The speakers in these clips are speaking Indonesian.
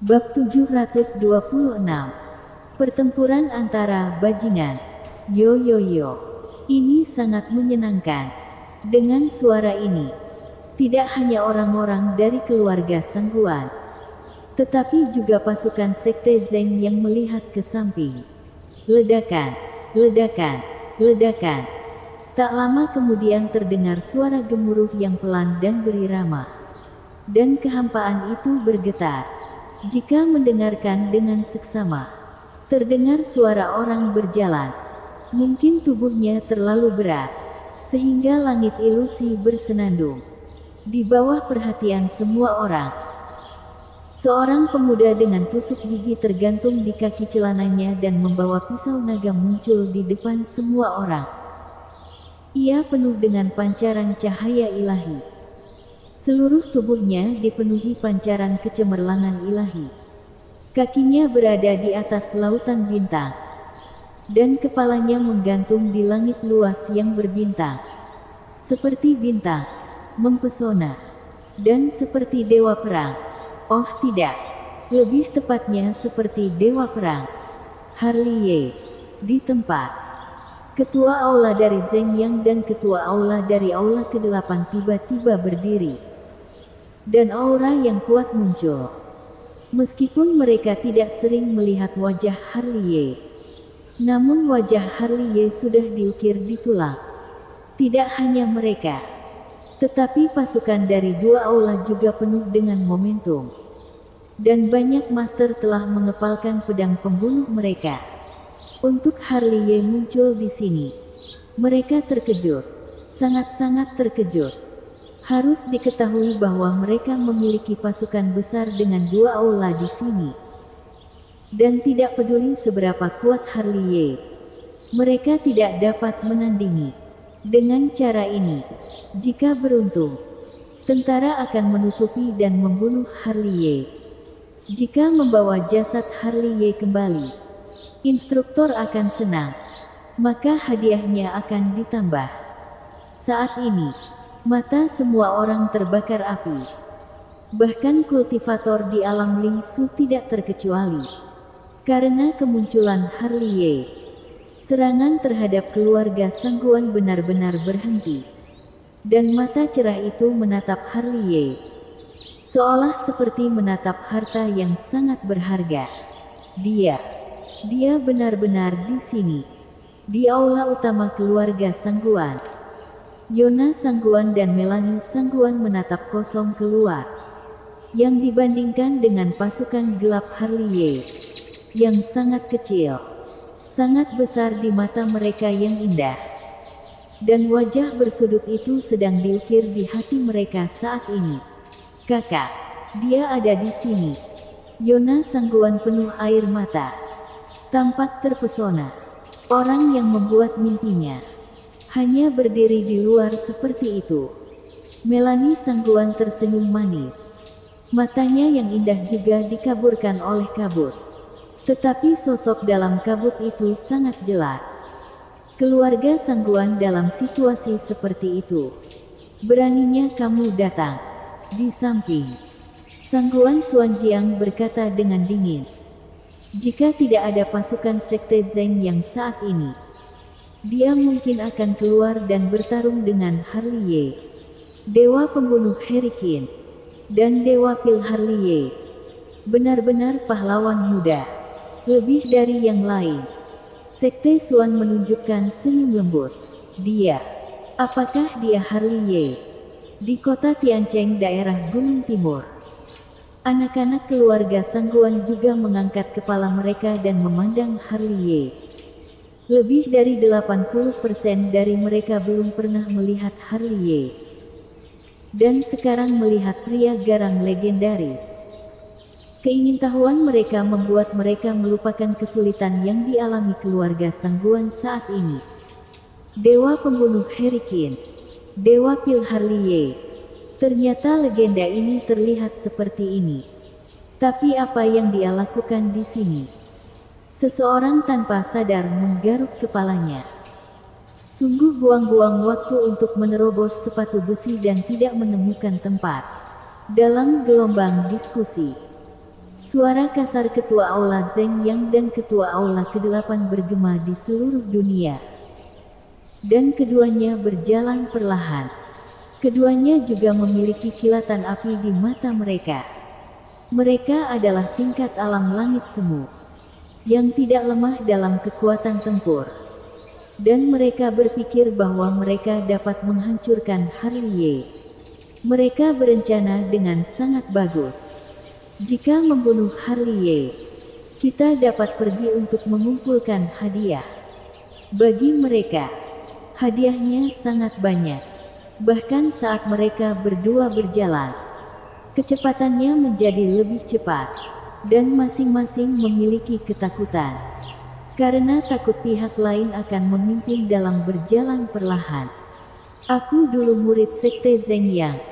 Bab 726. Pertempuran antara bajingan. Yo yo yo. Ini sangat menyenangkan. Dengan suara ini, tidak hanya orang-orang dari keluarga Sangguan, tetapi juga pasukan Sekte Zeng yang melihat ke samping. Ledakan, ledakan, ledakan. Tak lama kemudian terdengar suara gemuruh yang pelan dan berirama. Dan kehampaan itu bergetar. Jika mendengarkan dengan seksama, terdengar suara orang berjalan. Mungkin tubuhnya terlalu berat, sehingga langit ilusi bersenandung. Di bawah perhatian semua orang, seorang pemuda dengan tusuk gigi tergantung di kaki celananya dan membawa pisau naga muncul di depan semua orang. Ia penuh dengan pancaran cahaya ilahi. Seluruh tubuhnya dipenuhi pancaran kecemerlangan ilahi. Kakinya berada di atas lautan bintang, dan kepalanya menggantung di langit luas yang berbintang. Seperti bintang, mempesona, dan seperti dewa perang. Oh tidak, lebih tepatnya seperti dewa perang. Harliye, di tempat. Ketua aula dari Zeng Yang dan ketua aula dari aula ke-8 tiba-tiba berdiri. Dan aura yang kuat muncul. Meskipun mereka tidak sering melihat wajah Harliye, namun wajah Harliye sudah diukir di tulang. Tidak hanya mereka, tetapi pasukan dari dua aula juga penuh dengan momentum. Dan banyak master telah mengepalkan pedang pembunuh mereka. Untuk Harliye muncul di sini, mereka terkejut, sangat-sangat terkejut. Harus diketahui bahwa mereka memiliki pasukan besar dengan dua aula di sini. Dan tidak peduli seberapa kuat Harliye, mereka tidak dapat menandingi. Dengan cara ini, jika beruntung, tentara akan menutupi dan membunuh Harliye. Jika membawa jasad Harliye kembali, instruktur akan senang, maka hadiahnya akan ditambah. Saat ini, mata semua orang terbakar api. Bahkan kultivator di alam Lingsu tidak terkecuali. Karena kemunculan Harliye, serangan terhadap keluarga Sangguan benar-benar berhenti. Dan mata cerah itu menatap Harliye, seolah seperti menatap harta yang sangat berharga. Dia benar-benar di sini, di aula utama keluarga Sangguan. Yona Sangguan dan Melani Sangguan menatap kosong keluar, yang dibandingkan dengan pasukan gelap Harliye, yang sangat kecil, sangat besar di mata mereka yang indah. Dan wajah bersudut itu sedang diukir di hati mereka saat ini. Kakak, dia ada di sini. Yona Sangguan penuh air mata, tampak terpesona. Orang yang membuat mimpinya hanya berdiri di luar seperti itu. Melani Sangguan tersenyum manis. Matanya yang indah juga dikaburkan oleh kabut. Tetapi sosok dalam kabut itu sangat jelas. Keluarga Sangguan dalam situasi seperti itu. Beraninya kamu datang. Di samping, Sangguan Xuanjiang berkata dengan dingin. Jika tidak ada pasukan Sekte Zeng yang saat ini, dia mungkin akan keluar dan bertarung dengan Harliye, dewa pembunuh Herikin, dan dewa pil Harliye. Benar-benar pahlawan muda, lebih dari yang lain. Sekte Xuan menunjukkan senyum lembut. Apakah dia Harliye? Di kota Tiancheng daerah Gunung Timur, anak-anak keluarga Sangguan juga mengangkat kepala mereka dan memandang Harliye. Lebih dari 80% dari mereka belum pernah melihat Harliye. Dan sekarang melihat pria garang legendaris. Keingintahuan mereka membuat mereka melupakan kesulitan yang dialami keluarga Sangguan saat ini. Dewa pembunuh Herikin, dewa pil Harliye. Ternyata legenda ini terlihat seperti ini. Tapi apa yang dia lakukan di sini? Seseorang tanpa sadar menggaruk kepalanya. Sungguh buang-buang waktu untuk menerobos sepatu besi dan tidak menemukan tempat. Dalam gelombang diskusi, Suara kasar ketua aula Zheng Yang dan ketua aula ke-8 bergema di seluruh dunia. Dan keduanya berjalan perlahan. Keduanya juga memiliki kilatan api di mata mereka. Mereka adalah tingkat alam langit semu, yang tidak lemah dalam kekuatan tempur. Dan mereka berpikir bahwa mereka dapat menghancurkan Harley Ye. Mereka berencana dengan sangat bagus. Jika membunuh Harley Ye, kita dapat pergi untuk mengumpulkan hadiah. Bagi mereka, hadiahnya sangat banyak. Bahkan saat mereka berdua berjalan, kecepatannya menjadi lebih cepat, dan masing-masing memiliki ketakutan. Karena takut pihak lain akan memimpin dalam berjalan perlahan. Aku dulu murid sekte Zheng Yang.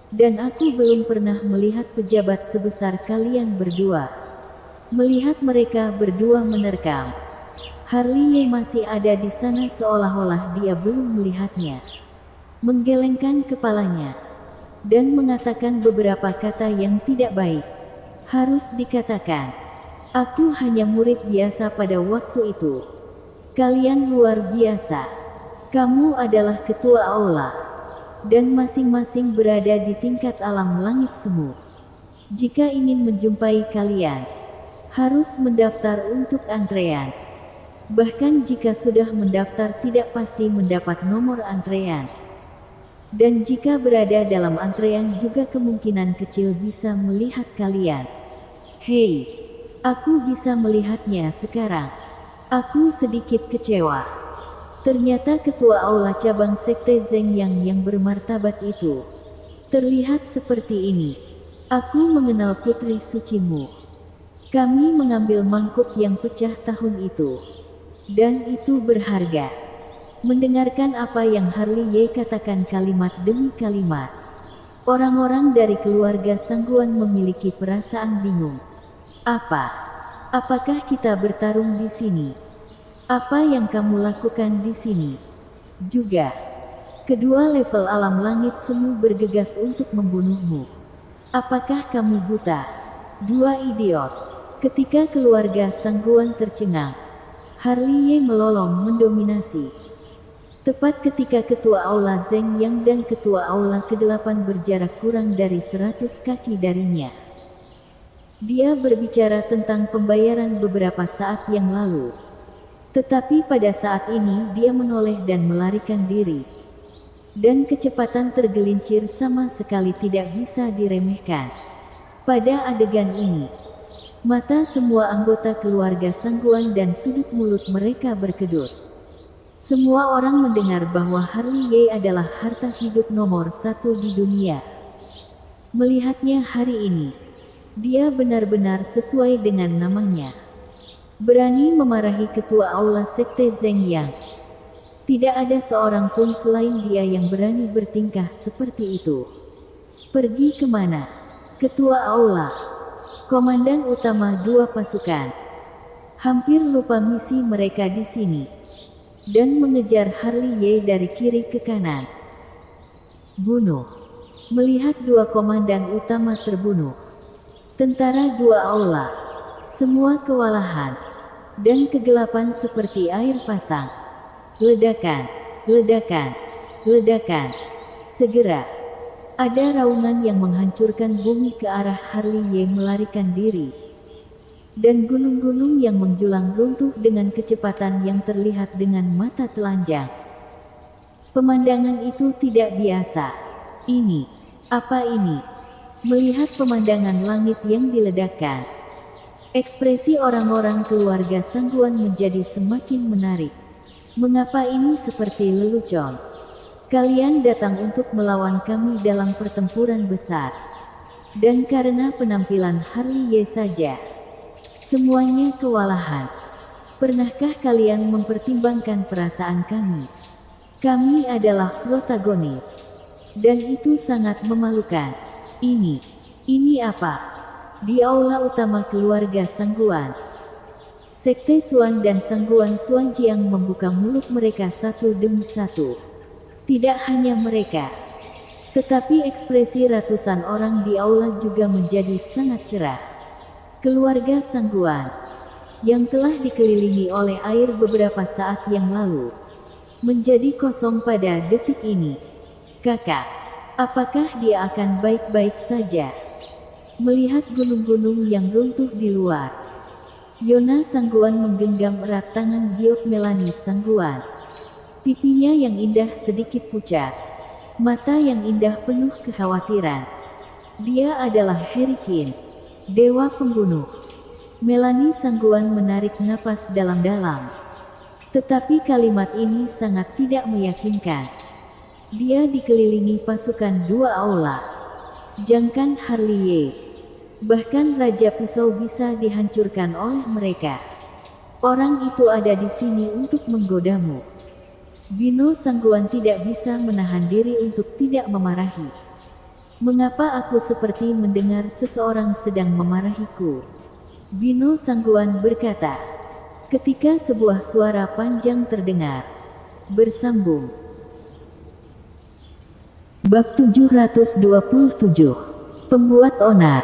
Dan aku belum pernah melihat pejabat sebesar kalian berdua. Melihat mereka berdua menerkam. Harley Ye masih ada di sana seolah-olah dia belum melihatnya. Menggelengkan kepalanya. Dan mengatakan beberapa kata yang tidak baik. Harus dikatakan, aku hanya murid biasa pada waktu itu. Kalian luar biasa. Kamu adalah ketua aula. Dan masing-masing berada di tingkat alam langit semu. Jika ingin menjumpai kalian, harus mendaftar untuk antrean. Bahkan jika sudah mendaftar tidak pasti mendapat nomor antrean. Dan jika berada dalam antrean juga kemungkinan kecil bisa melihat kalian. Hei, aku bisa melihatnya sekarang. Aku sedikit kecewa. Ternyata ketua aula cabang sekte Zheng Yang yang bermartabat itu terlihat seperti ini. Aku mengenal putri sucimu. Kami mengambil mangkuk yang pecah tahun itu. Dan itu berharga. Mendengarkan apa yang Harley Ye katakan kalimat demi kalimat. Orang-orang dari keluarga Sangguan memiliki perasaan bingung. Apakah kita bertarung di sini? Apa yang kamu lakukan di sini? Juga, kedua level alam langit semu bergegas untuk membunuhmu. Apakah kamu buta? Dua idiot. Ketika keluarga Sangguan tercengang, Harley Ye melolong mendominasi. Tepat ketika ketua aula Zheng Yang dan ketua aula ke-8 berjarak kurang dari 100 kaki darinya. Dia berbicara tentang pembayaran beberapa saat yang lalu. Tetapi pada saat ini dia menoleh dan melarikan diri. Dan kecepatan tergelincir sama sekali tidak bisa diremehkan. Pada adegan ini, mata semua anggota keluarga Sangguan dan sudut mulut mereka berkedut. Semua orang mendengar bahwa Harley Ye adalah harta hidup nomor 1 di dunia. Melihatnya hari ini, dia benar-benar sesuai dengan namanya. Berani memarahi ketua aula sekte Zheng Yang. Tidak ada seorang pun selain dia yang berani bertingkah seperti itu. Pergi kemana? Ketua aula. Komandan utama 2 pasukan. Hampir lupa misi mereka di sini. Dan mengejar Harley Ye dari kiri ke kanan. Bunuh. Melihat 2 komandan utama terbunuh. Tentara 2 aula. Semua kewalahan. Dan kegelapan seperti air pasang. Ledakan, ledakan, ledakan. Segera, ada raungan yang menghancurkan bumi ke arah Harley Ye melarikan diri. Dan gunung-gunung yang menjulang runtuh dengan kecepatan yang terlihat dengan mata telanjang. Pemandangan itu tidak biasa. Apa ini? Melihat pemandangan langit yang diledakkan. Ekspresi orang-orang keluarga Sangguan menjadi semakin menarik. Mengapa ini seperti lelucon? Kalian datang untuk melawan kami dalam pertempuran besar. Dan karena penampilan Harley Ye saja, semuanya kewalahan. Pernahkah kalian mempertimbangkan perasaan kami? Kami adalah protagonis. Dan itu sangat memalukan. Ini apa? Di aula utama keluarga Sangguan, sekte Xuan dan Sangguan Xuanjiang membuka mulut mereka satu demi satu. Tidak hanya mereka, tetapi ekspresi ratusan orang di aula juga menjadi sangat cerah. Keluarga Sangguan, yang telah dikelilingi oleh air beberapa saat yang lalu, menjadi kosong pada detik ini. Kakak, apakah dia akan baik-baik saja? Melihat gunung-gunung yang runtuh di luar, Yona Sangguan menggenggam erat tangan giok Melani Sangguan. Pipinya yang indah sedikit pucat, mata yang indah penuh kekhawatiran. Dia adalah Herikin, dewa pembunuh. Melani Sangguan menarik napas dalam-dalam. Tetapi kalimat ini sangat tidak meyakinkan. Dia dikelilingi pasukan dua aula. Jangkan Harliye. Bahkan Raja Pisau bisa dihancurkan oleh mereka. Orang itu ada di sini untuk menggodamu. Bino Sangguan tidak bisa menahan diri untuk tidak memarahi. Mengapa aku seperti mendengar seseorang sedang memarahiku? Bino Sangguan berkata, ketika sebuah suara panjang terdengar, bersambung. Bab 727. Pembuat onar.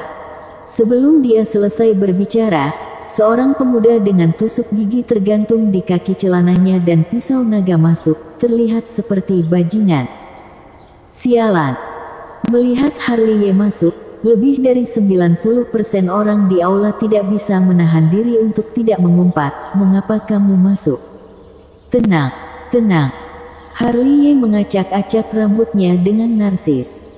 Sebelum dia selesai berbicara, seorang pemuda dengan tusuk gigi tergantung di kaki celananya dan pisau naga masuk, terlihat seperti bajingan. Sialan. Melihat Harliye masuk, lebih dari 90% orang di aula tidak bisa menahan diri untuk tidak mengumpat, "Mengapa kamu masuk?" "Tenang, tenang." Harliye mengacak-acak rambutnya dengan narsis.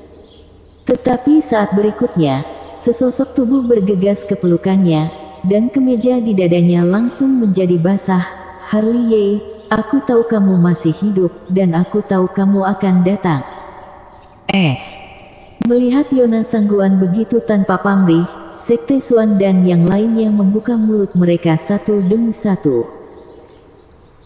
Tetapi saat berikutnya, sesosok tubuh bergegas ke pelukannya, dan kemeja di dadanya langsung menjadi basah. "Harliye, aku tahu kamu masih hidup, dan aku tahu kamu akan datang." Melihat Yona Sangguan begitu tanpa pamrih, Sekte Suan dan yang lainnya membuka mulut mereka satu demi satu.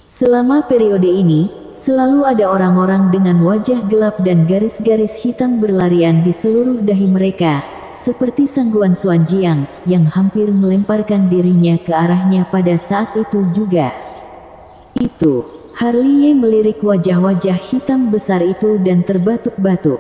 Selama periode ini, selalu ada orang-orang dengan wajah gelap dan garis-garis hitam berlarian di seluruh dahi mereka, seperti Sangguan Suanjiang, yang hampir melemparkan dirinya ke arahnya pada saat itu juga. Harliye melirik wajah-wajah hitam besar itu dan terbatuk-batuk.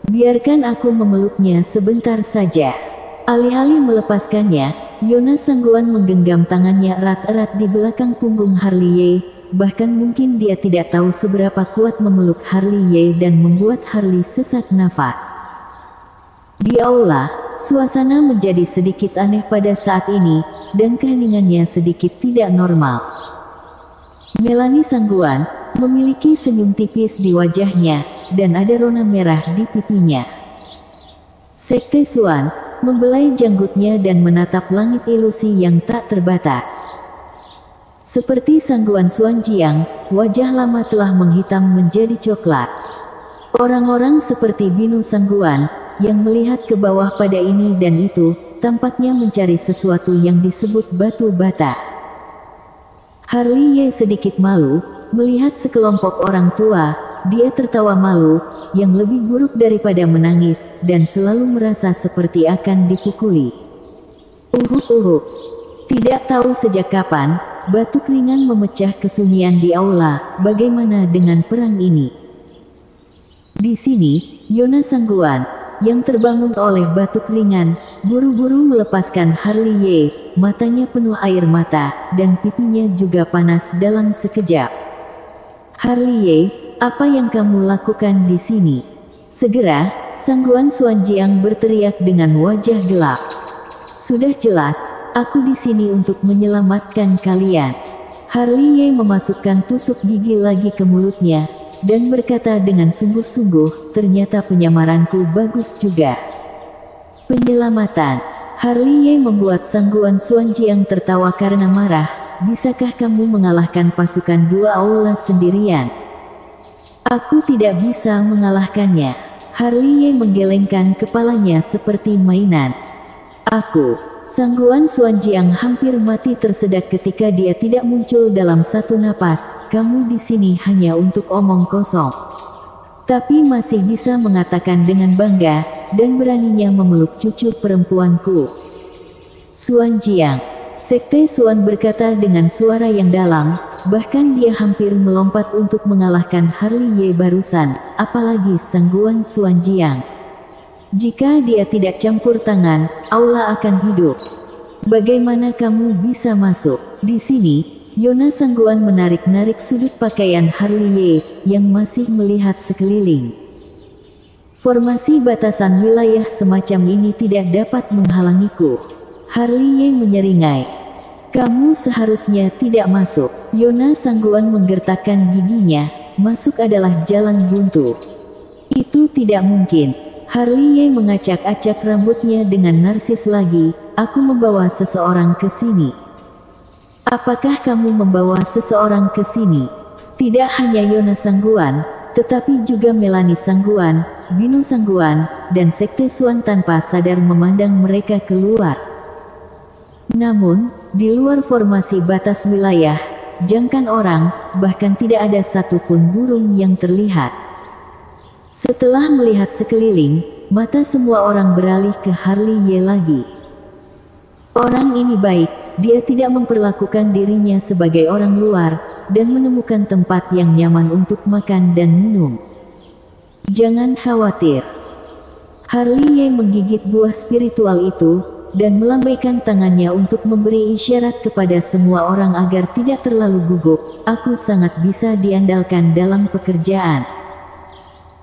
"Biarkan aku memeluknya sebentar saja." Alih-alih melepaskannya, Yona Sangguan menggenggam tangannya erat-erat di belakang punggung Harliye, bahkan mungkin dia tidak tahu seberapa kuat memeluk Harliye dan membuat Harli sesak nafas. Di aula, suasana menjadi sedikit aneh pada saat ini, dan keheningannya sedikit tidak normal. Melani Sangguan memiliki senyum tipis di wajahnya, dan ada rona merah di pipinya. Sekte Suan membelai janggutnya dan menatap langit ilusi yang tak terbatas. Seperti Sangguan Suanjiang, wajah lama telah menghitam menjadi coklat. Orang-orang seperti Bino Sangguan, yang melihat ke bawah pada ini dan itu, tampaknya mencari sesuatu yang disebut batu bata. Harliye sedikit malu melihat sekelompok orang tua. Dia tertawa malu, yang lebih buruk daripada menangis, dan selalu merasa seperti akan dipukuli. Tidak tahu sejak kapan, batu ringan memecah kesunyian di aula. Bagaimana dengan perang ini? Di sini, Yona Sangguan, yang terbangun oleh batu ringan, buru-buru melepaskan Harliye. Matanya penuh air mata, dan pipinya juga panas dalam sekejap. "Harliye, apa yang kamu lakukan di sini?" Segera, Sangguan Suanjiang berteriak dengan wajah gelap. "Sudah jelas, aku di sini untuk menyelamatkan kalian." Harliye memasukkan tusuk gigi lagi ke mulutnya, dan berkata dengan sungguh-sungguh, "Ternyata penyamaranku bagus juga." "Penyelamatan." Harliye membuat Sangguan Suanjiang tertawa karena marah. "Bisakah kamu mengalahkan pasukan dua aula sendirian?" "Aku tidak bisa mengalahkannya." Harliye menggelengkan kepalanya seperti mainan. Sangguan Suanjiang hampir mati tersedak ketika dia tidak muncul dalam satu napas. "Kamu di sini hanya untuk omong kosong." Tapi masih bisa mengatakan dengan bangga, dan beraninya memeluk cucu perempuanku. "Suanjiang." Sekte Suan berkata dengan suara yang dalam, bahkan dia hampir melompat untuk mengalahkan Harliye barusan, apalagi Sangguan Suanjiang. Jika dia tidak campur tangan, aula akan hidup. Bagaimana kamu bisa masuk? Di sini, Yona Sangguan menarik-narik sudut pakaian Harley Ye, yang masih melihat sekeliling. Formasi batasan wilayah semacam ini tidak dapat menghalangiku. Harley Ye menyeringai. Kamu seharusnya tidak masuk. Yona Sangguan menggertakkan giginya, masuk adalah jalan buntu. Itu tidak mungkin. Harley Ye mengacak-acak rambutnya dengan narsis lagi. Aku membawa seseorang ke sini. Apakah kamu membawa seseorang ke sini? Tidak hanya Yona Sangguan, tetapi juga Melanie Sangguan, Binu Sangguan, dan Sekte Suan tanpa sadar memandang mereka keluar. Namun, di luar formasi batas wilayah, jangkaan orang, bahkan tidak ada satupun burung yang terlihat. Setelah melihat sekeliling, mata semua orang beralih ke Harley Ye lagi. Orang ini baik, dia tidak memperlakukan dirinya sebagai orang luar, dan menemukan tempat yang nyaman untuk makan dan minum. Jangan khawatir. Harley Ye menggigit buah spiritual itu, dan melambaikan tangannya untuk memberi isyarat kepada semua orang agar tidak terlalu gugup. Aku sangat bisa diandalkan dalam pekerjaan.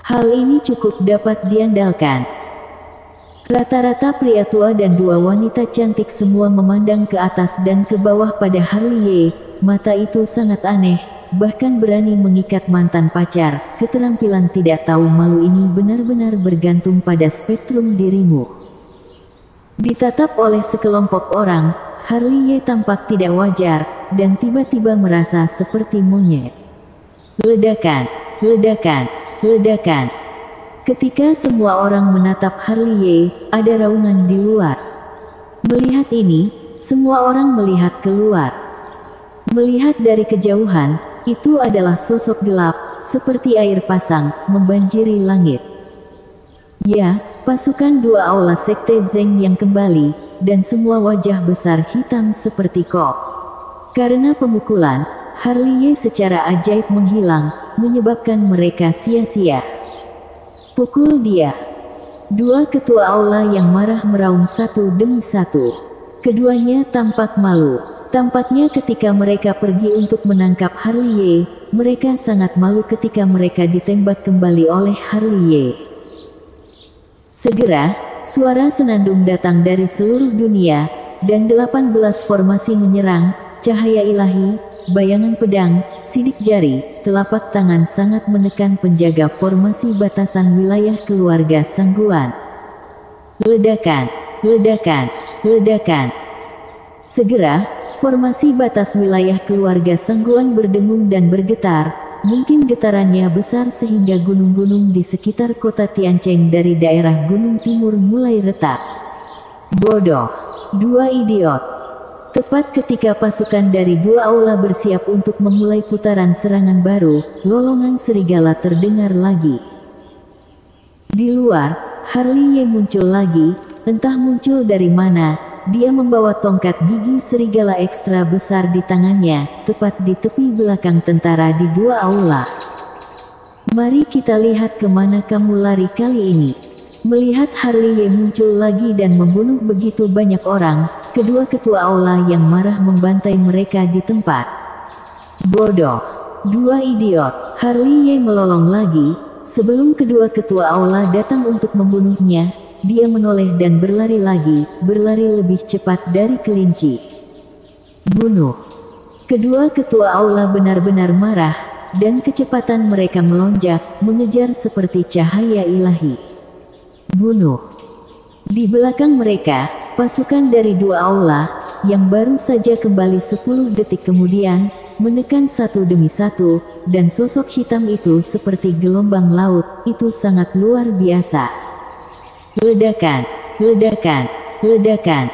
Hal ini cukup dapat diandalkan. Rata-rata pria tua dan dua wanita cantik semua memandang ke atas dan ke bawah pada Harley Ye. Mata itu sangat aneh, bahkan berani mengikat mantan pacar. Keterampilan tidak tahu malu ini benar-benar bergantung pada spektrum dirimu. Ditatap oleh sekelompok orang, Harley Ye tampak tidak wajar, dan tiba-tiba merasa seperti monyet. Ledakan, ledakan, ledakan. Ketika semua orang menatap Harley Ye, ada raungan di luar. Melihat ini, semua orang melihat keluar. Melihat dari kejauhan, itu adalah sosok gelap, seperti air pasang, membanjiri langit. Ya, pasukan dua aula Sekte Zeng yang kembali, dan semua wajah besar hitam seperti kok. Karena pemukulan, Harley Ye secara ajaib menghilang, menyebabkan mereka sia-sia. Pukul dia. Dua ketua aula yang marah meraung satu demi satu. Keduanya tampak malu. Tampaknya ketika mereka pergi untuk menangkap Harley Ye, mereka sangat malu ketika mereka ditembak kembali oleh Harley Ye. Segera, suara senandung datang dari seluruh dunia, dan 18 formasi menyerang. Cahaya ilahi, bayangan pedang, sidik jari, telapak tangan sangat menekan penjaga formasi batasan wilayah keluarga Sangguan. Ledakan, ledakan, ledakan. Segera, formasi batas wilayah keluarga Sangguan berdengung dan bergetar. Mungkin getarannya besar sehingga gunung-gunung di sekitar kota Tiancheng dari daerah gunung timur mulai retak. Bodoh, dua idiot. Tepat ketika pasukan dari dua aula bersiap untuk memulai putaran serangan baru, lolongan serigala terdengar lagi. Di luar, Harley Ye muncul lagi, entah muncul dari mana. Dia membawa tongkat gigi serigala ekstra besar di tangannya, tepat di tepi belakang tentara di dua aula. Mari kita lihat kemana kamu lari kali ini. Melihat Harley Ye muncul lagi dan membunuh begitu banyak orang, kedua ketua aula yang marah membantai mereka di tempat. Bodoh. Dua idiot. Harley Ye melolong lagi. Sebelum kedua ketua aula datang untuk membunuhnya, dia menoleh dan berlari lagi, berlari lebih cepat dari kelinci. Bunuh. Kedua ketua aula benar-benar marah, dan kecepatan mereka melonjak, mengejar seperti cahaya ilahi. Bunuh. Di belakang mereka, pasukan dari dua aula, yang baru saja kembali 10 detik kemudian, menekan satu demi satu, dan sosok hitam itu seperti gelombang laut, itu sangat luar biasa. Ledakan, ledakan, ledakan.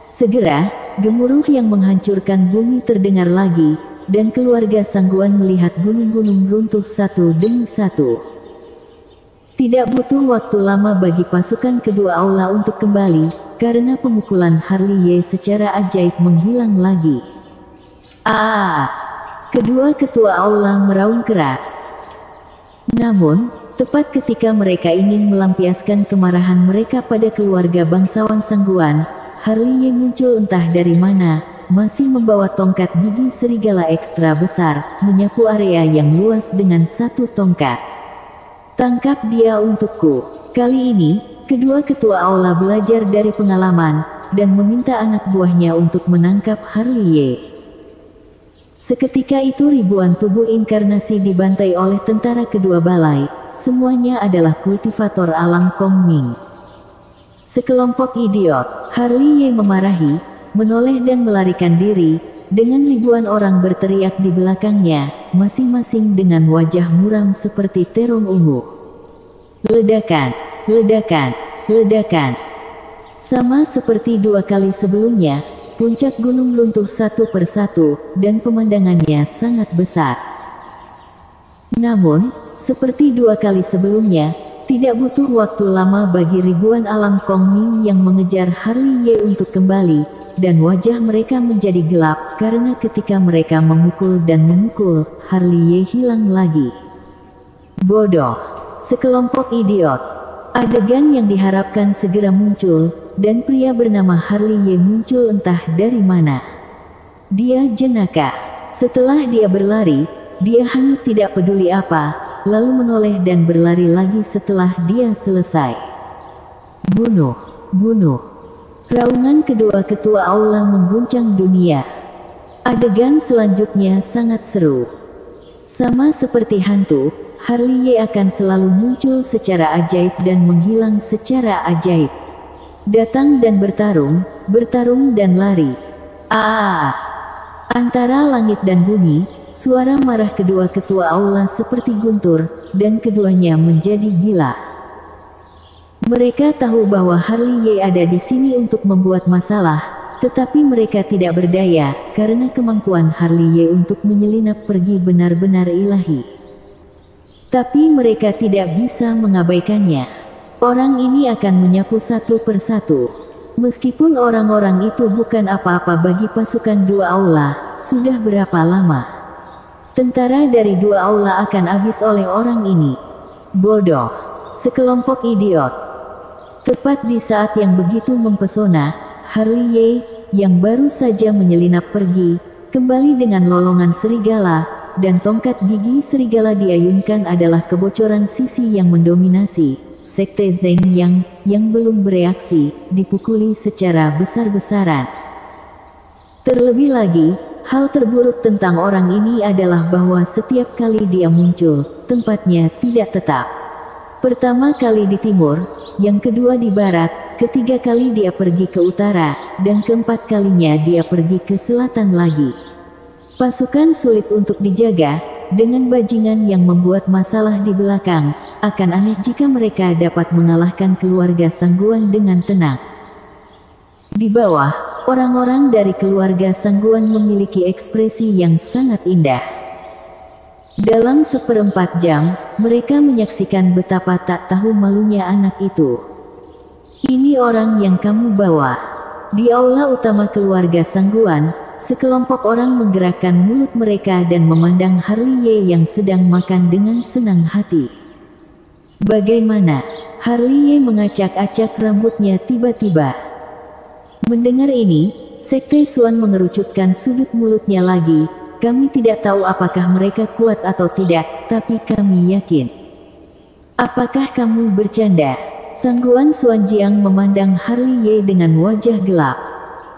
Segera, gemuruh yang menghancurkan bumi terdengar lagi, dan keluarga Sangguan melihat gunung-gunung runtuh satu demi satu. Tidak butuh waktu lama bagi pasukan kedua aula untuk kembali, karena pemukulan Harley Ye secara ajaib menghilang lagi. Kedua ketua aula meraung keras. Namun, tepat ketika mereka ingin melampiaskan kemarahan mereka pada keluarga bangsawan Sangguan, Harley Ye muncul entah dari mana, masih membawa tongkat gigi serigala ekstra besar, menyapu area yang luas dengan satu tongkat. Tangkap dia untukku. Kali ini, kedua ketua aula belajar dari pengalaman, dan meminta anak buahnya untuk menangkap Harley Ye. Seketika itu ribuan tubuh inkarnasi dibantai oleh tentara kedua balai, semuanya adalah kultivator alam Kong Ming. Sekelompok idiot, Harley Ye memarahi, menoleh dan melarikan diri, dengan ribuan orang berteriak di belakangnya, masing-masing dengan wajah muram seperti terong ungu. Ledakan, ledakan, ledakan. Sama seperti 2 kali sebelumnya, puncak gunung runtuh satu persatu, dan pemandangannya sangat besar. Namun, seperti 2 kali sebelumnya, tidak butuh waktu lama bagi ribuan alam Kong Ming yang mengejar Harley Ye untuk kembali, dan wajah mereka menjadi gelap karena ketika mereka memukul dan memukul, Harley Ye hilang lagi. Bodoh, sekelompok idiot. Adegan yang diharapkan segera muncul, dan pria bernama Harley Ye muncul entah dari mana. Dia jenaka. Setelah dia berlari, dia hanya tidak peduli apa, lalu menoleh dan berlari lagi setelah dia selesai. Bunuh, bunuh. Raungan kedua ketua aula mengguncang dunia. Adegan selanjutnya sangat seru. Sama seperti hantu, Harley Ye akan selalu muncul secara ajaib dan menghilang secara ajaib. Datang dan bertarung, bertarung dan lari. Antara langit dan bumi, suara marah kedua ketua aula seperti guntur, dan keduanya menjadi gila. Mereka tahu bahwa Harley Ye ada di sini untuk membuat masalah, tetapi mereka tidak berdaya, karena kemampuan Harley Ye untuk menyelinap pergi benar-benar ilahi. Tapi mereka tidak bisa mengabaikannya. Orang ini akan menyapu satu persatu. Meskipun orang-orang itu bukan apa-apa bagi pasukan dua aula, sudah berapa lama tentara dari dua aula akan habis oleh orang ini? Bodoh, sekelompok idiot. Tepat di saat yang begitu mempesona, Harley Ye, yang baru saja menyelinap pergi, kembali dengan lolongan serigala, dan tongkat gigi serigala diayunkan adalah kebocoran sisi yang mendominasi. Sekte Zeng yang belum bereaksi, dipukuli secara besar-besaran. Terlebih lagi, hal terburuk tentang orang ini adalah bahwa setiap kali dia muncul, tempatnya tidak tetap. Pertama kali di timur, yang kedua di barat, ketiga kali dia pergi ke utara, dan keempat kalinya dia pergi ke selatan lagi. Pasukan sulit untuk dijaga, dengan bajingan yang membuat masalah di belakang, akan aneh jika mereka dapat mengalahkan keluarga Sangguan dengan tenang. Di bawah, orang-orang dari keluarga Sangguan memiliki ekspresi yang sangat indah. Dalam 1/4 jam, mereka menyaksikan betapa tak tahu malunya anak itu. Ini orang yang kamu bawa. Di aula utama keluarga Sangguan, sekelompok orang menggerakkan mulut mereka dan memandang Harley Ye yang sedang makan dengan senang hati. Bagaimana? Harley Ye mengacak-acak rambutnya tiba-tiba. Mendengar ini, Sekte Xuan mengerucutkan sudut mulutnya lagi. Kami tidak tahu apakah mereka kuat atau tidak, tapi kami yakin. Apakah kamu bercanda? Sangguan Xuanjiang memandang Harley Ye dengan wajah gelap.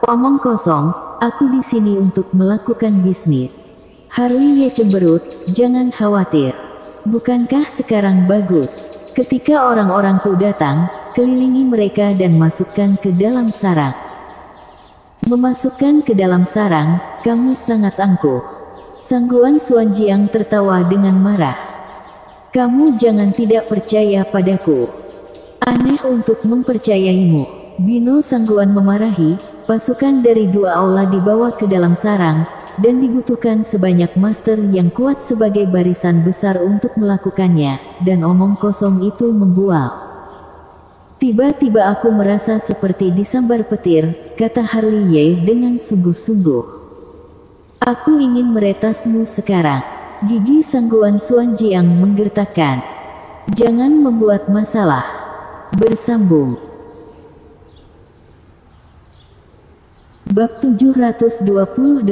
Omong kosong, aku di sini untuk melakukan bisnis. Harley Ye cemberut, jangan khawatir. Bukankah sekarang bagus? Ketika orang-orangku datang, kelilingi mereka dan masukkan ke dalam sarang. Memasukkan ke dalam sarang, kamu sangat angkuh. Sangguan Xuanjiang tertawa dengan marah. Kamu jangan tidak percaya padaku. Aneh untuk mempercayaimu. Bino Sangguan memarahi. Pasukan dari dua aula dibawa ke dalam sarang, dan dibutuhkan sebanyak master yang kuat sebagai barisan besar untuk melakukannya, dan omong kosong itu membual. Tiba-tiba aku merasa seperti disambar petir, kata Harley Ye dengan sungguh-sungguh. Aku ingin meretasmu sekarang. Gigi Sangguan Xuanjiang menggertakkan. Jangan membuat masalah. Bersambung. Bab 728.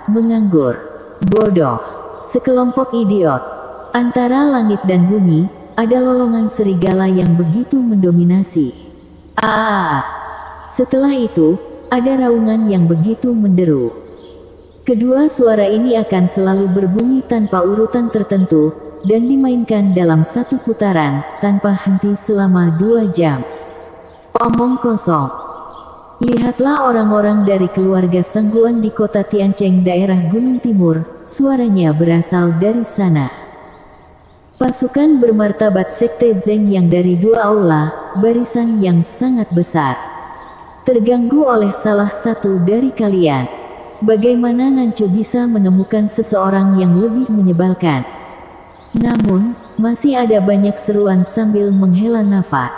Menganggur. Bodoh. Sekelompok idiot. Antara langit dan bumi, ada lolongan serigala yang begitu mendominasi. Setelah itu, ada raungan yang begitu menderu. Kedua suara ini akan selalu berbunyi tanpa urutan tertentu, dan dimainkan dalam satu putaran, tanpa henti selama 2 jam. Omong kosong. Lihatlah orang-orang dari keluarga Sangguan di kota Tiancheng daerah Gunung Timur, suaranya berasal dari sana. Pasukan bermartabat Sekte Zeng yang dari 2 aula, barisan yang sangat besar. Terganggu oleh salah satu dari kalian. Bagaimana Nancu bisa menemukan seseorang yang lebih menyebalkan? Namun, masih ada banyak seruan sambil menghela nafas.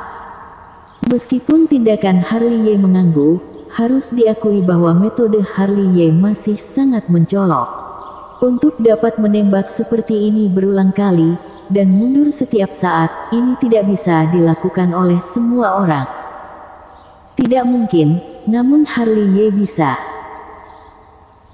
Meskipun tindakan Harley Ye mengganggu, harus diakui bahwa metode Harley Ye masih sangat mencolok. Untuk dapat menembak seperti ini berulang kali, dan mundur setiap saat, ini tidak bisa dilakukan oleh semua orang. Tidak mungkin, namun Harley Ye bisa.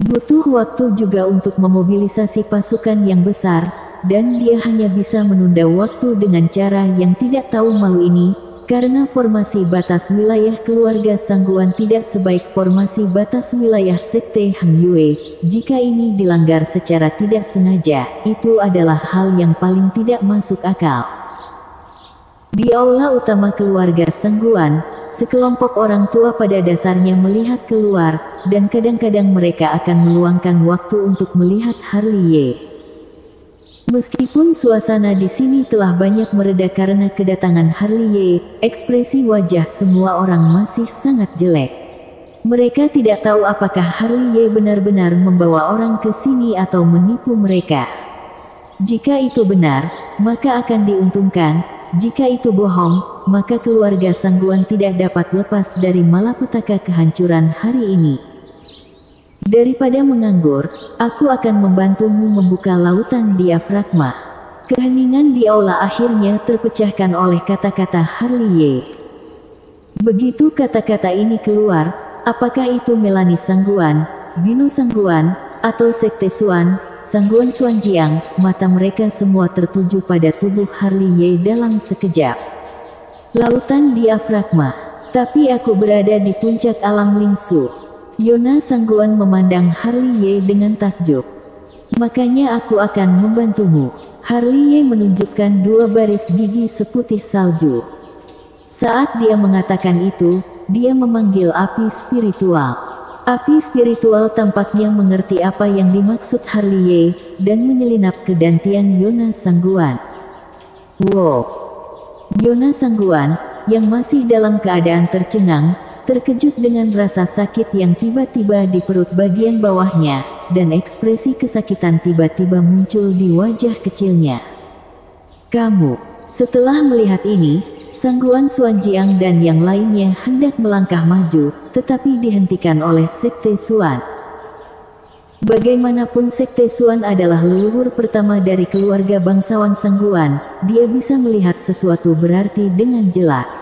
Butuh waktu juga untuk memobilisasi pasukan yang besar, dan dia hanya bisa menunda waktu dengan cara yang tidak tahu malu ini, karena formasi batas wilayah keluarga Sangguan tidak sebaik formasi batas wilayah Sekte Hang Yue. Jika ini dilanggar secara tidak sengaja, itu adalah hal yang paling tidak masuk akal. Di aula utama keluarga Sangguan, sekelompok orang tua pada dasarnya melihat keluar, dan kadang-kadang mereka akan meluangkan waktu untuk melihat Harley Ye. Meskipun suasana di sini telah banyak mereda karena kedatangan Harley Ye, ekspresi wajah semua orang masih sangat jelek. Mereka tidak tahu apakah Harley Ye benar-benar membawa orang ke sini atau menipu mereka. Jika itu benar, maka akan diuntungkan. Jika itu bohong, maka keluarga Sangguan tidak dapat lepas dari malapetaka kehancuran hari ini. Daripada menganggur, aku akan membantumu membuka lautan diafragma. Keheningan di aula akhirnya terpecahkan oleh kata-kata Harley Ye. Begitu kata-kata ini keluar, apakah itu Melanie Sangguan, Bino Sangguan, atau Sekte Suan, Sangguan Suanjiang, mata mereka semua tertuju pada tubuh Harley Ye dalam sekejap. Lautan diafragma. Tapi aku berada di puncak alam Lingsu. Yona Sangguan memandang Harley Ye dengan takjub. Makanya aku akan membantumu. Harley Ye menunjukkan 2 baris gigi seputih salju. Saat dia mengatakan itu, dia memanggil api spiritual. Api spiritual tampaknya mengerti apa yang dimaksud Harley Ye, dan menyelinap ke dantian Yona Sangguan. Wow! Yona Sangguan, yang masih dalam keadaan tercengang, terkejut dengan rasa sakit yang tiba-tiba di perut bagian bawahnya, dan ekspresi kesakitan tiba-tiba muncul di wajah kecilnya. Kamu. Setelah melihat ini, Sangguan Suanjiang dan yang lainnya hendak melangkah maju, tetapi dihentikan oleh Sekte Suan. Bagaimanapun Sekte Suan adalah leluhur pertama dari keluarga bangsawan Sangguan, dia bisa melihat sesuatu berarti dengan jelas.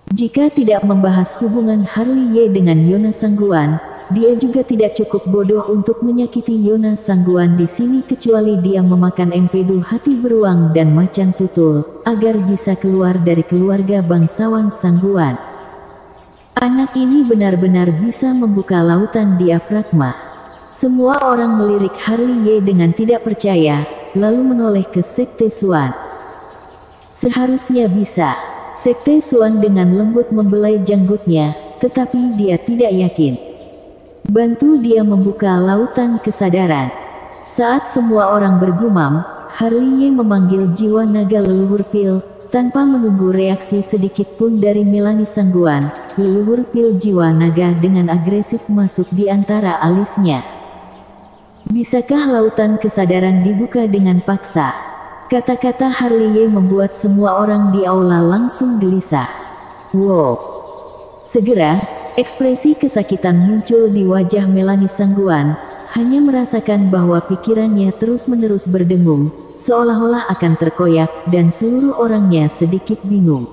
Jika tidak membahas hubungan Harley Ye dengan Yona Sangguan, dia juga tidak cukup bodoh untuk menyakiti Yona Sangguan di sini kecuali dia memakan empedu hati beruang dan macan tutul, agar bisa keluar dari keluarga bangsawan Sangguan. Anak ini benar-benar bisa membuka lautan diafragma. Semua orang melirik Harley Ye dengan tidak percaya, lalu menoleh ke Sekte Suan. Seharusnya bisa. Sekte Suan dengan lembut membelai janggutnya, tetapi dia tidak yakin. Bantu dia membuka lautan kesadaran. Saat semua orang bergumam, Harley Ye memanggil jiwa naga leluhur Pil, tanpa menunggu reaksi sedikit pun dari Melanie Sangguan. Leluhur Pil jiwa naga dengan agresif masuk di antara alisnya. Bisakah lautan kesadaran dibuka dengan paksa? Kata-kata Harley Ye membuat semua orang di aula langsung gelisah. Wow! Segera, ekspresi kesakitan muncul di wajah Melanie Sangguan, hanya merasakan bahwa pikirannya terus-menerus berdengung, seolah-olah akan terkoyak, dan seluruh orangnya sedikit bingung.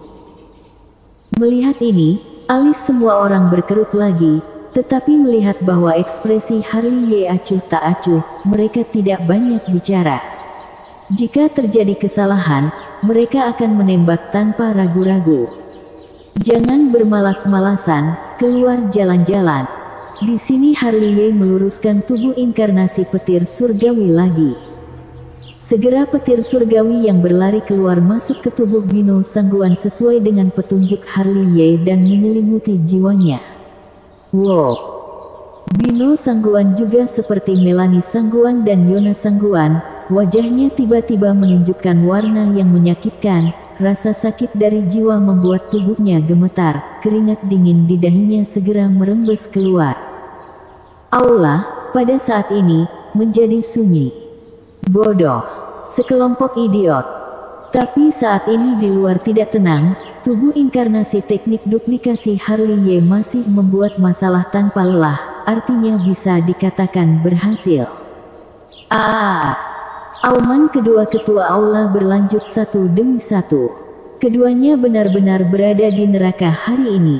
Melihat ini, alis semua orang berkerut lagi, tetapi melihat bahwa ekspresi Harley acuh tak acuh, mereka tidak banyak bicara. Jika terjadi kesalahan, mereka akan menembak tanpa ragu-ragu. Jangan bermalas-malasan, keluar jalan-jalan. Di sini Harley meluruskan tubuh inkarnasi petir surgawi lagi. Segera petir surgawi yang berlari keluar masuk ke tubuh Bino Sangguan sesuai dengan petunjuk Harley dan menyelimuti jiwanya. Wow! Bino Sangguan juga seperti Melanie Sangguan dan Yona Sangguan, wajahnya tiba-tiba menunjukkan warna yang menyakitkan. Rasa sakit dari jiwa membuat tubuhnya gemetar, keringat dingin di dahinya segera merembes keluar. Aula, pada saat ini, menjadi sunyi. Bodoh, sekelompok idiot. Tapi saat ini di luar tidak tenang, tubuh inkarnasi teknik duplikasi Harley masih membuat masalah tanpa lelah, artinya bisa dikatakan berhasil. Auman kedua ketua aula berlanjut satu demi satu. Keduanya benar-benar berada di neraka hari ini.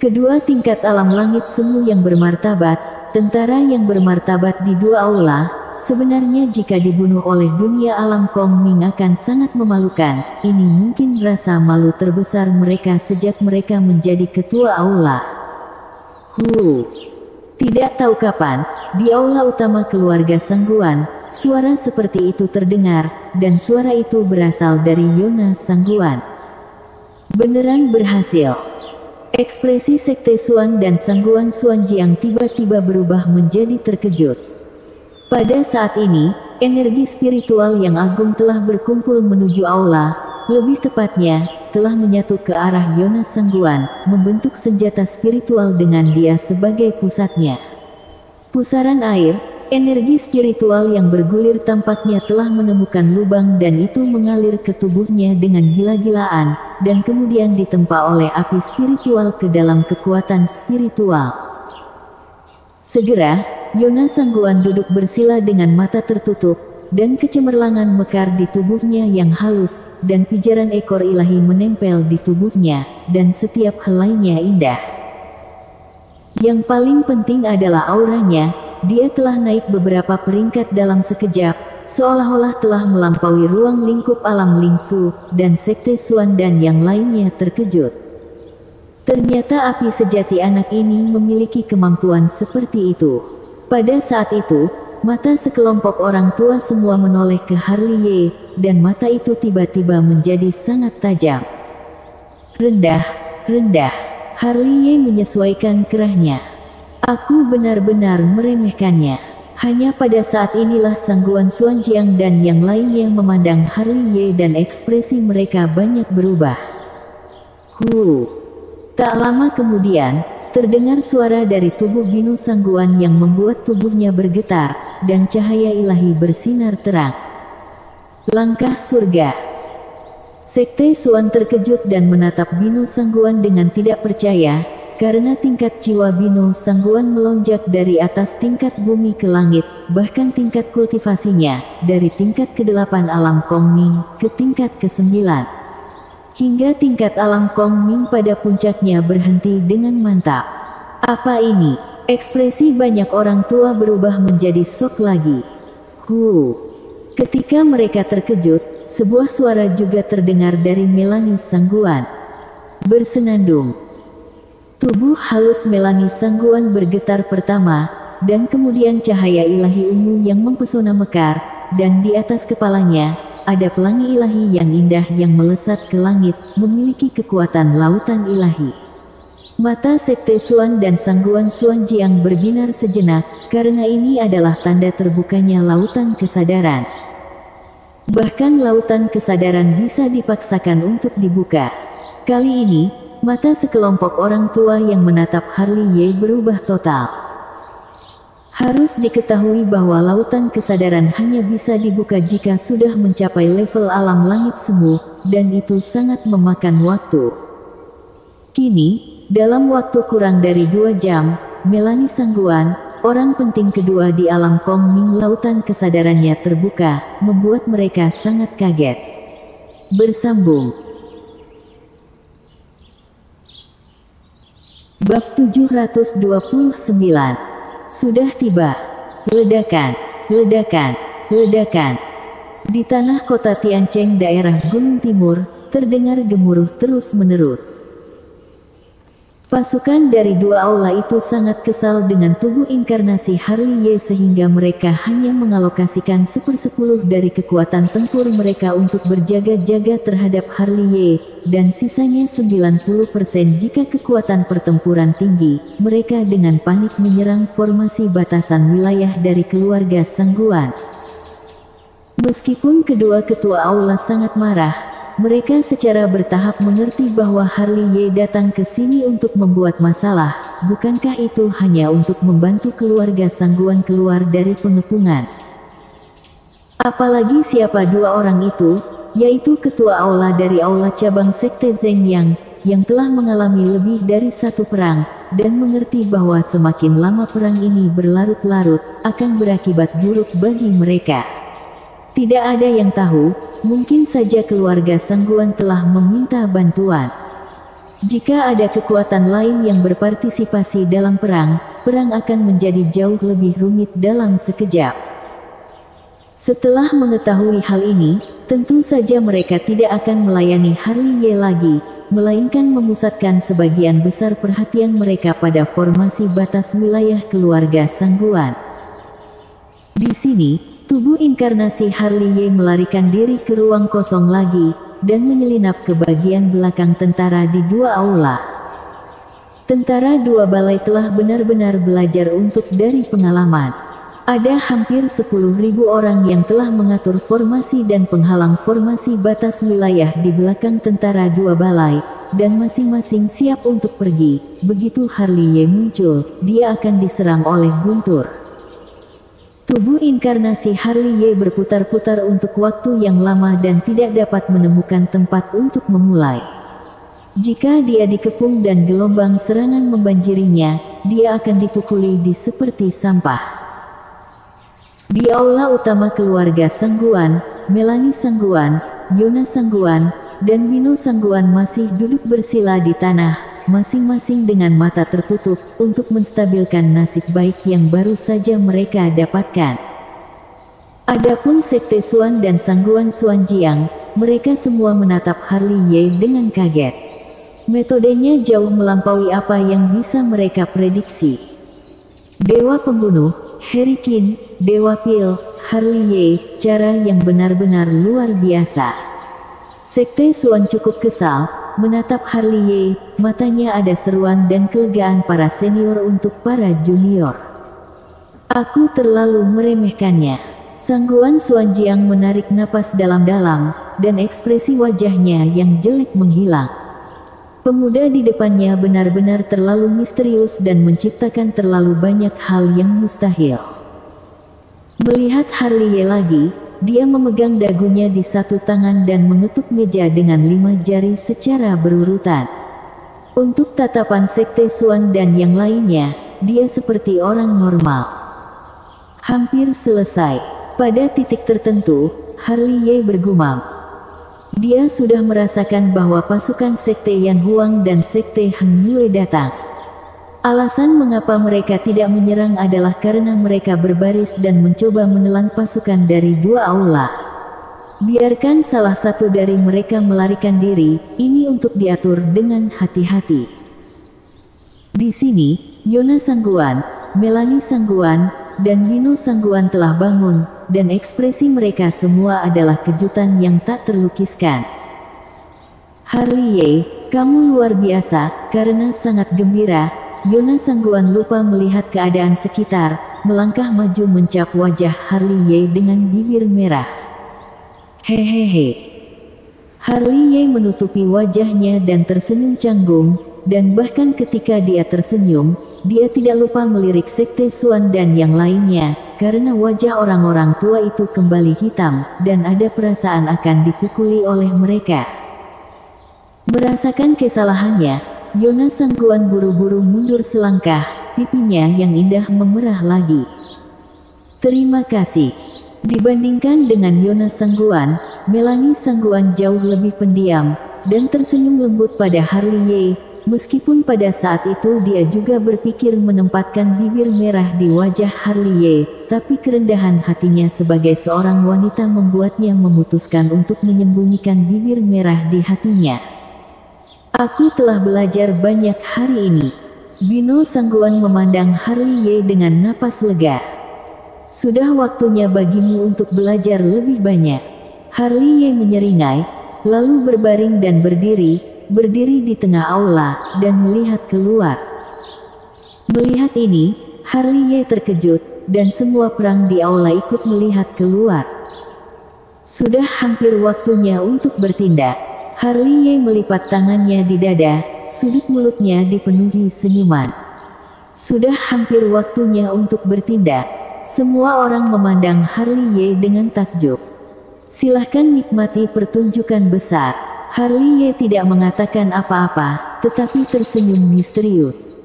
Kedua tingkat alam langit semu yang bermartabat, tentara yang bermartabat di dua aula, sebenarnya jika dibunuh oleh dunia alam Kong Ming akan sangat memalukan. Ini mungkin rasa malu terbesar mereka sejak mereka menjadi ketua aula. Tidak tahu kapan, di aula utama keluarga Sangguan, suara seperti itu terdengar, dan suara itu berasal dari Yona Sangguan. Beneran berhasil. Ekspresi Sekte Suan dan Sangguan Suanjiang tiba-tiba berubah menjadi terkejut. Pada saat ini, energi spiritual yang agung telah berkumpul menuju aula, lebih tepatnya, telah menyatu ke arah Yona Sangguan, membentuk senjata spiritual dengan dia sebagai pusatnya. Pusaran air, energi spiritual yang bergulir tampaknya telah menemukan lubang dan itu mengalir ke tubuhnya dengan gila-gilaan, dan kemudian ditempa oleh api spiritual ke dalam kekuatan spiritual. Segera, Yona Sangguan duduk bersila dengan mata tertutup, dan kecemerlangan mekar di tubuhnya yang halus, dan pijaran ekor ilahi menempel di tubuhnya, dan setiap helainya indah. Yang paling penting adalah auranya. Dia telah naik beberapa peringkat dalam sekejap, seolah-olah telah melampaui ruang lingkup alam Lingsu, dan Sekte Suan dan yang lainnya terkejut. Ternyata api sejati anak ini memiliki kemampuan seperti itu. Pada saat itu, mata sekelompok orang tua semua menoleh ke Harley, dan mata itu tiba-tiba menjadi sangat tajam. Rendah, Harley menyesuaikan kerahnya. Aku benar-benar meremehkannya. Hanya pada saat inilah Sangguan Suanjiang dan yang lainnya memandang Harley dan ekspresi mereka banyak berubah. Tak lama kemudian, terdengar suara dari tubuh Bino Sangguan yang membuat tubuhnya bergetar, dan cahaya ilahi bersinar terang. Langkah surga. Sekte Suan terkejut dan menatap Bino Sangguan dengan tidak percaya, karena tingkat jiwa Bino Sangguan melonjak dari atas tingkat bumi ke langit, bahkan tingkat kultivasinya, dari tingkat ke-8 alam Kong Ming, ke tingkat ke-9. Hingga tingkat alam Kong Ming pada puncaknya berhenti dengan mantap. Apa ini? Ekspresi banyak orang tua berubah menjadi sok lagi. Ketika mereka terkejut, sebuah suara juga terdengar dari Melanie Sangguan. Bersenandung. Tubuh halus Melanie Sangguan bergetar pertama, dan kemudian cahaya ilahi ungu yang mempesona mekar, dan di atas kepalanya, ada pelangi ilahi yang indah yang melesat ke langit, memiliki kekuatan lautan ilahi. Mata Sekte Suan dan Sangguan Suanjiang berbinar sejenak, karena ini adalah tanda terbukanya lautan kesadaran. Bahkan lautan kesadaran bisa dipaksakan untuk dibuka. Kali ini, mata sekelompok orang tua yang menatap Harley berubah total. Harus diketahui bahwa lautan kesadaran hanya bisa dibuka jika sudah mencapai level alam langit semu, dan itu sangat memakan waktu. Kini, dalam waktu kurang dari 2 jam, Melanie Sangguan, orang penting kedua di alam Kong Ming, lautan kesadarannya terbuka, membuat mereka sangat kaget. Bersambung. Bab 729. Sudah tiba. Ledakan, ledakan, ledakan. Di tanah kota Tiancheng daerah Gunung Timur, terdengar gemuruh terus-menerus. Pasukan dari dua aula itu sangat kesal dengan tubuh inkarnasi Harley Ye sehingga mereka hanya mengalokasikan 1/10 dari kekuatan tempur mereka untuk berjaga-jaga terhadap Harley Ye, dan sisanya 90% jika kekuatan pertempuran tinggi. Mereka dengan panik menyerang formasi batasan wilayah dari keluarga Sangguan. Meskipun kedua ketua aula sangat marah, mereka secara bertahap mengerti bahwa Harley Ye datang ke sini untuk membuat masalah. Bukankah itu hanya untuk membantu keluarga Sangguan keluar dari pengepungan? Apalagi siapa dua orang itu, yaitu ketua aula dari aula cabang Sekte Zeng yang telah mengalami lebih dari satu perang, dan mengerti bahwa semakin lama perang ini berlarut-larut, akan berakibat buruk bagi mereka. Tidak ada yang tahu, mungkin saja keluarga Sangguan telah meminta bantuan. Jika ada kekuatan lain yang berpartisipasi dalam perang, perang akan menjadi jauh lebih rumit dalam sekejap. Setelah mengetahui hal ini, tentu saja mereka tidak akan melayani Harley Ye lagi, melainkan memusatkan sebagian besar perhatian mereka pada formasi batas wilayah keluarga Sangguan. Di sini, tubuh inkarnasi Harley Ye melarikan diri ke ruang kosong lagi, dan menyelinap ke bagian belakang tentara di dua aula. Tentara dua balai telah benar-benar belajar untuk dari pengalaman. Ada hampir 10.000 orang yang telah mengatur formasi dan penghalang formasi batas wilayah di belakang tentara dua balai, dan masing-masing siap untuk pergi. Begitu Harley Ye muncul, dia akan diserang oleh guntur. Tubuh inkarnasi Harley Ye berputar-putar untuk waktu yang lama dan tidak dapat menemukan tempat untuk memulai. Jika dia dikepung dan gelombang serangan membanjirinya, dia akan dipukuli di seperti sampah. Di aula utama keluarga Sangguan, Melanie Sangguan, Yona Sangguan, dan Bino Sangguan masih duduk bersila di tanah, masing-masing dengan mata tertutup, untuk menstabilkan nasib baik yang baru saja mereka dapatkan. Adapun Sekte Suan dan Sangguan Suanjiang, mereka semua menatap Harley Ye dengan kaget. Metodenya jauh melampaui apa yang bisa mereka prediksi. Dewa Pembunuh, Harry Qin, Dewa Pil, Harley Ye, cara yang benar-benar luar biasa. Sekte Suan cukup kesal menatap Harley Ye, matanya ada seruan dan kelegaan para senior untuk para junior. Aku terlalu meremehkannya. Sangguan Suanjiang menarik napas dalam-dalam, dan ekspresi wajahnya yang jelek menghilang. Pemuda di depannya benar-benar terlalu misterius dan menciptakan terlalu banyak hal yang mustahil. Melihat Harley Ye lagi, dia memegang dagunya di satu tangan dan mengetuk meja dengan 5 jari secara berurutan. Untuk tatapan Sekte Suan dan yang lainnya, dia seperti orang normal. Hampir selesai. Pada titik tertentu, Harley Ye bergumam. Dia sudah merasakan bahwa pasukan Sekte Yan Huang dan Sekte Heng Yue datang. Alasan mengapa mereka tidak menyerang adalah karena mereka berbaris dan mencoba menelan pasukan dari dua aula. Biarkan salah satu dari mereka melarikan diri, ini untuk diatur dengan hati-hati. Di sini, Yona Sangguan, Melanie Sangguan, dan Bino Sangguan telah bangun, dan ekspresi mereka semua adalah kejutan yang tak terlukiskan. Harley Ye, kamu luar biasa, karena sangat gembira. Yona Sangguan lupa melihat keadaan sekitar, melangkah maju mencap wajah Harley Ye dengan bibir merah. Hehehe. Harley Ye menutupi wajahnya dan tersenyum canggung, dan bahkan ketika dia tersenyum, dia tidak lupa melirik Sekte Suan dan yang lainnya, karena wajah orang-orang tua itu kembali hitam, dan ada perasaan akan dipukuli oleh mereka. Merasakan kesalahannya, Yona Sangguan buru-buru mundur selangkah, pipinya yang indah memerah lagi. Terima kasih. Dibandingkan dengan Yona Sangguan, Melanie Sangguan jauh lebih pendiam, dan tersenyum lembut pada Harley Ye. meskipun pada saat itu dia juga berpikir menempatkan bibir merah di wajah Harley, tapi kerendahan hatinya sebagai seorang wanita membuatnya memutuskan untuk menyembunyikan bibir merah di hatinya. Aku telah belajar banyak hari ini. Bino Sangguan memandang Harley dengan napas lega. Sudah waktunya bagimu untuk belajar lebih banyak. Harley menyeringai, lalu berbaring dan berdiri di tengah aula, dan melihat keluar. Melihat ini, Harley terkejut, dan semua perang di aula ikut melihat keluar. Sudah hampir waktunya untuk bertindak. Harley melipat tangannya di dada, sudut mulutnya dipenuhi senyuman. Sudah hampir waktunya untuk bertindak. Semua orang memandang Harley dengan takjub. Silahkan nikmati pertunjukan besar. Harley tidak mengatakan apa-apa, tetapi tersenyum misterius.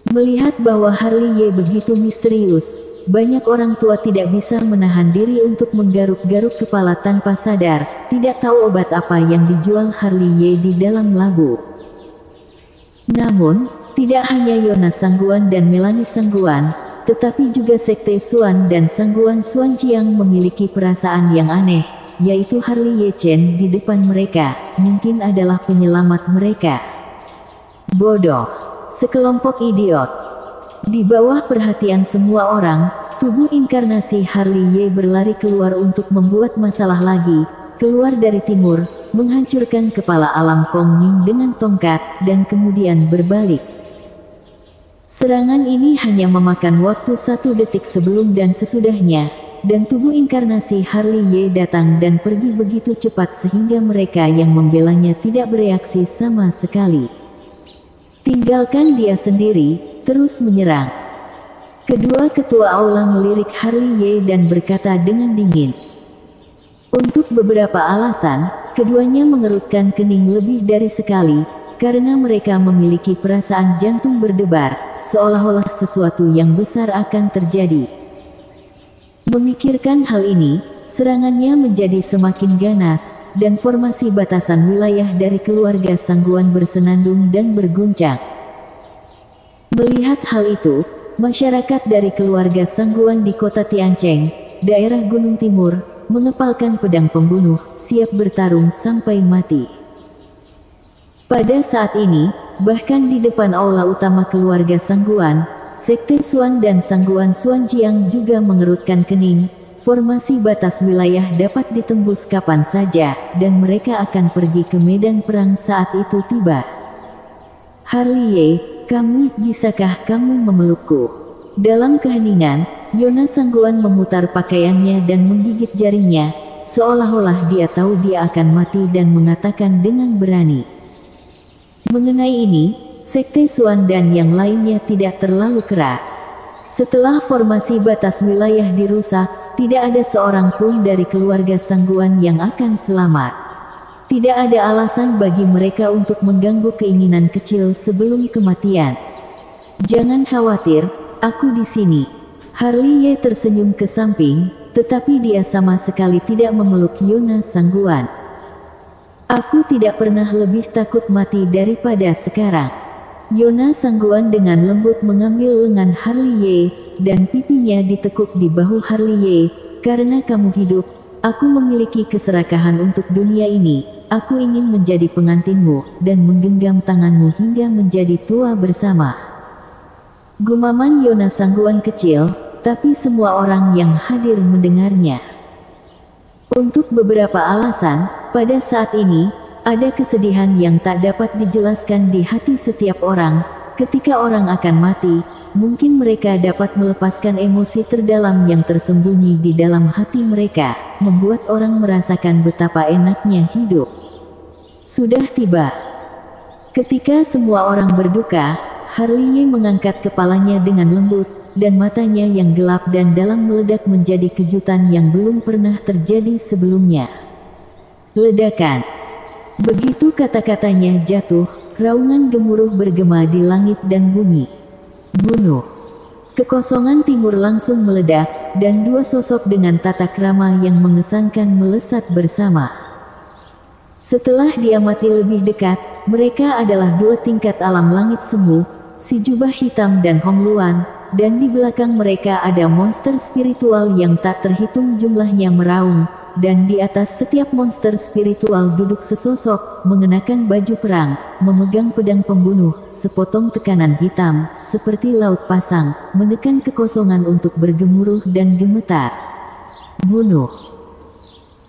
Melihat bahwa Harley begitu misterius, banyak orang tua tidak bisa menahan diri untuk menggaruk-garuk kepala tanpa sadar, tidak tahu obat apa yang dijual Harley di dalam labu. Namun, tidak hanya Yona Sangguan dan Melanie Sangguan, tetapi juga Sekte Suan dan Sangguan Suanjiang memiliki perasaan yang aneh, yaitu Harley Chen di depan mereka, mungkin adalah penyelamat mereka. Bodoh. Sekelompok idiot. Di bawah perhatian semua orang, tubuh inkarnasi Harley berlari keluar untuk membuat masalah lagi, keluar dari timur, menghancurkan kepala alam Kong Ming dengan tongkat, dan kemudian berbalik. Serangan ini hanya memakan waktu 1 detik sebelum dan sesudahnya, dan tubuh inkarnasi Harley datang dan pergi begitu cepat sehingga mereka yang membelanya tidak bereaksi sama sekali. Tinggalkan dia sendiri, terus menyerang. Kedua ketua aula melirik Harley dan berkata dengan dingin. Untuk beberapa alasan, keduanya mengerutkan kening lebih dari sekali, karena mereka memiliki perasaan jantung berdebar, seolah-olah sesuatu yang besar akan terjadi. Memikirkan hal ini, serangannya menjadi semakin ganas, dan formasi batasan wilayah dari keluarga Sangguan bersenandung dan berguncang. Melihat hal itu, masyarakat dari keluarga Sangguan di kota Tiancheng, daerah Gunung Timur, mengepalkan pedang pembunuh, siap bertarung sampai mati. Pada saat ini, bahkan di depan aula utama keluarga Sangguan, Sekte Suan dan Sangguan Suanjiang juga mengerutkan kening. Formasi batas wilayah dapat ditembus kapan saja, dan mereka akan pergi ke medan perang saat itu tiba. Harley, bisakah kamu memelukku? Dalam keheningan, Yona Sangguan memutar pakaiannya dan menggigit jarinya, seolah-olah dia tahu dia akan mati dan mengatakan dengan berani. Mengenai ini, Sekte Suan dan yang lainnya tidak terlalu keras. Setelah formasi batas wilayah dirusak, tidak ada seorang pun dari keluarga Sangguan yang akan selamat. Tidak ada alasan bagi mereka untuk mengganggu keinginan kecil sebelum kematian. Jangan khawatir, aku di sini. Harley tersenyum ke samping, tetapi dia sama sekali tidak memeluk Yona Sangguan. Aku tidak pernah lebih takut mati daripada sekarang. Yona Sangguan dengan lembut mengambil lengan Harley, dan pipinya ditekuk di bahu Harley. Karena kamu hidup, aku memiliki keserakahan untuk dunia ini. Aku ingin menjadi pengantinmu, dan menggenggam tanganmu hingga menjadi tua bersama. Gumaman Yona Sangguan kecil, tapi semua orang yang hadir mendengarnya. Untuk beberapa alasan, pada saat ini, ada kesedihan yang tak dapat dijelaskan di hati setiap orang. Ketika orang akan mati, mungkin mereka dapat melepaskan emosi terdalam yang tersembunyi di dalam hati mereka, membuat orang merasakan betapa enaknya hidup. Sudah tiba. Ketika semua orang berduka, Harley mengangkat kepalanya dengan lembut, dan matanya yang gelap dan dalam meledak menjadi kejutan yang belum pernah terjadi sebelumnya. Ledakan. Begitu kata-katanya jatuh, raungan gemuruh bergema di langit dan bumi. Bunuh. Kekosongan timur langsung meledak, dan dua sosok dengan tata krama yang mengesankan melesat bersama. Setelah diamati lebih dekat, mereka adalah dua tingkat alam langit semu, si jubah hitam dan Hong Luan, dan di belakang mereka ada monster spiritual yang tak terhitung jumlahnya meraung, dan di atas setiap monster spiritual duduk sesosok, mengenakan baju perang, memegang pedang pembunuh, sepotong tekanan hitam, seperti laut pasang, menekan kekosongan untuk bergemuruh dan gemetar. Bunuh.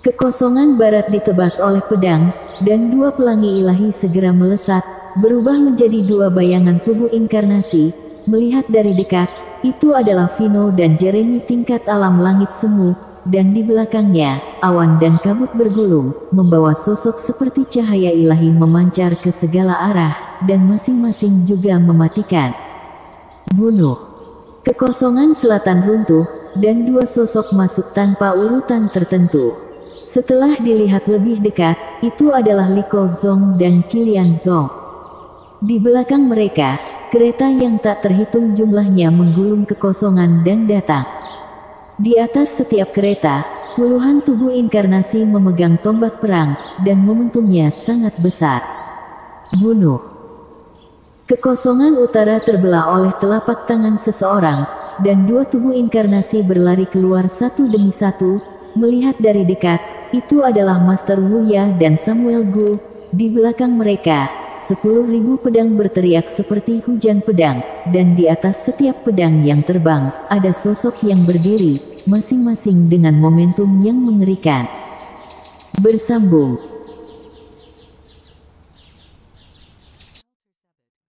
Kekosongan barat ditebas oleh pedang, dan dua pelangi ilahi segera melesat, berubah menjadi dua bayangan tubuh inkarnasi. Melihat dari dekat, itu adalah Vino dan Jeremy tingkat alam langit semu, dan di belakangnya, awan dan kabut bergulung, membawa sosok seperti cahaya ilahi memancar ke segala arah, dan masing-masing juga mematikan. Bunuh. Kekosongan selatan runtuh, dan dua sosok masuk tanpa urutan tertentu. Setelah dilihat lebih dekat, itu adalah Li Kozong dan Qilian Zong. Di belakang mereka, kereta yang tak terhitung jumlahnya menggulung kekosongan dan datang. Di atas setiap kereta, puluhan tubuh inkarnasi memegang tombak perang, dan momentumnya sangat besar. Bunuh. Kekosongan utara terbelah oleh telapak tangan seseorang, dan dua tubuh inkarnasi berlari keluar satu demi satu. Melihat dari dekat, itu adalah Master Wu Ya dan Samuel Gu. Di belakang mereka, 10.000 pedang berteriak seperti hujan pedang, dan di atas setiap pedang yang terbang, ada sosok yang berdiri, masing-masing dengan momentum yang mengerikan. Bersambung.